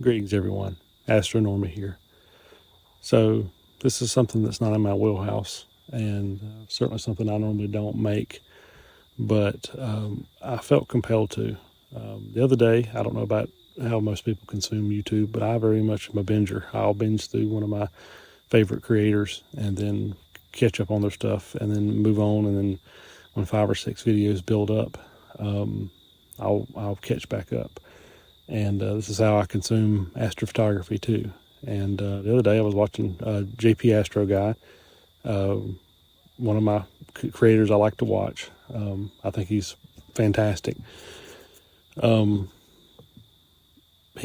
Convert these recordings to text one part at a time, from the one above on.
Greetings, everyone. Astronorma here. So this is something that's not in my wheelhouse, and certainly something I normally don't make, but I felt compelled to. The other day, I don't know about how most people consume YouTube, but I very much am a binger. I'll binge through one of my favorite creators and then catch up on their stuff and then move on, and then when 5 or 6 videos build up, I'll catch back up. And this is how I consume astrophotography too. And the other day I was watching JP Astro Guy, one of my creators I like to watch. I think he's fantastic. He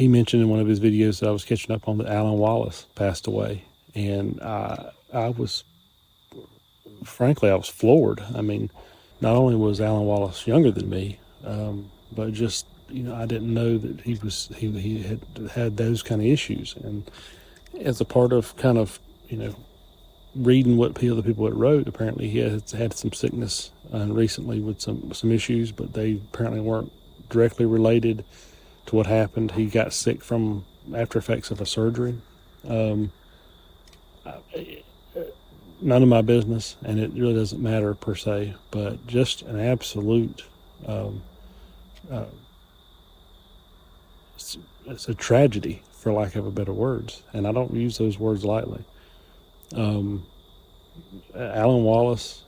mentioned in one of his videos that I was catching up on that Alyn Wallace passed away. And I was, frankly, I was floored. I mean, not only was Alyn Wallace younger than me, but just, I didn't know that he had those kind of issues. And as a part of kind of, reading what other people had wrote, apparently he had some sickness recently with some issues, but they apparently weren't directly related to what happened. He got sick from after effects of a surgery. None of my business, and it really doesn't matter per se, but just an absolute it's a tragedy, for lack of a better words, and I don't use those words lightly. Alyn Wallace,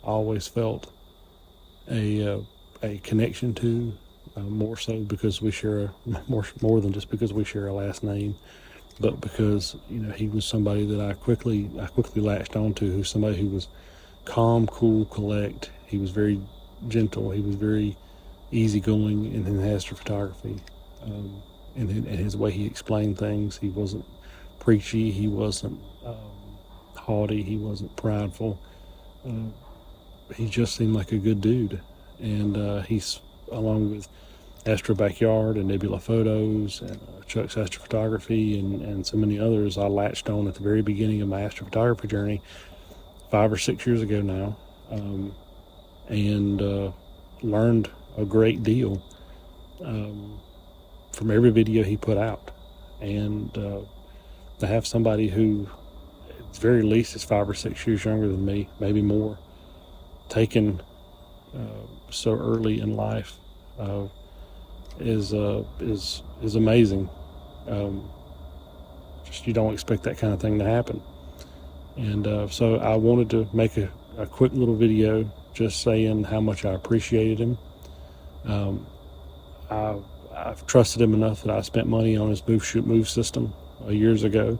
I always felt a connection to, more so because we share more than just because we share a last name, but because he was somebody that I quickly latched onto, who's somebody who was calm, cool, collect. He was very gentle. He was very easygoing in astrophotography. In his way he explained things. He wasn't preachy. He wasn't haughty. He wasn't prideful. He just seemed like a good dude. And he's, along with Astro Backyard and Nebula Photos and Chuck's Astrophotography and so many others, I latched on at the very beginning of my astrophotography journey 5 or 6 years ago now, and learned a great deal from every video he put out. And to have somebody who at the very least is 5 or 6 years younger than me, maybe more, taken so early in life is amazing. Just, you don't expect that kind of thing to happen. And so I wanted to make a quick little video just saying how much I appreciated him. I've trusted him enough that I spent money on his move system years ago.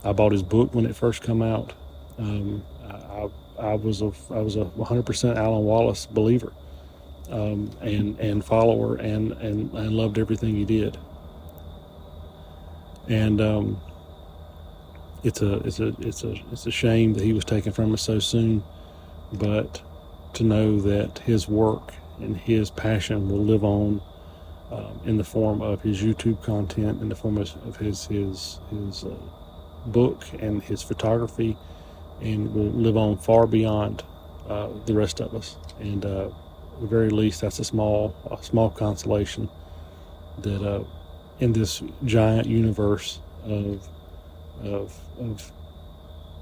I bought his book when it first came out. I was a 100% Alyn Wallace believer, and follower, and loved everything he did. And it's a shame that he was taken from us so soon, but to know that his work and his passion will live on in the form of his YouTube content, in the form of his book and his photography, and will live on far beyond the rest of us. And at the very least, that's a small consolation that in this giant universe of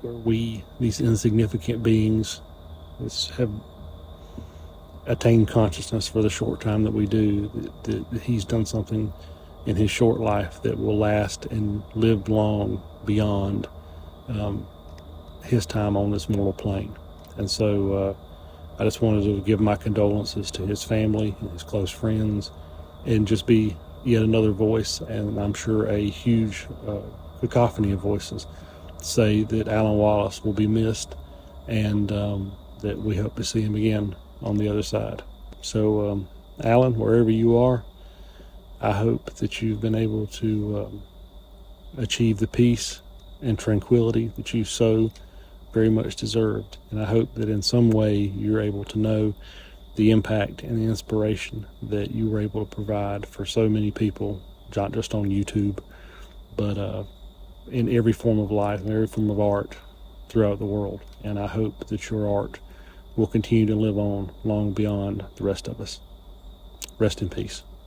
where we, these insignificant beings, have attained consciousness for the short time that we do, that he's done something in his short life that will last and live long beyond his time on this mortal plane. And so I just wanted to give my condolences to his family and his close friends, and just be yet another voice, and I'm sure a huge cacophony of voices, say that Alyn Wallace will be missed, and that we hope to see him again on the other side. So Alyn, wherever you are, I hope that you've been able to achieve the peace and tranquility that you so very much deserved. And I hope that in some way you're able to know the impact and the inspiration that you were able to provide for so many people, not just on YouTube, but in every form of life and every form of art throughout the world. And I hope that your art will continue to live on long beyond the rest of us. Rest in peace.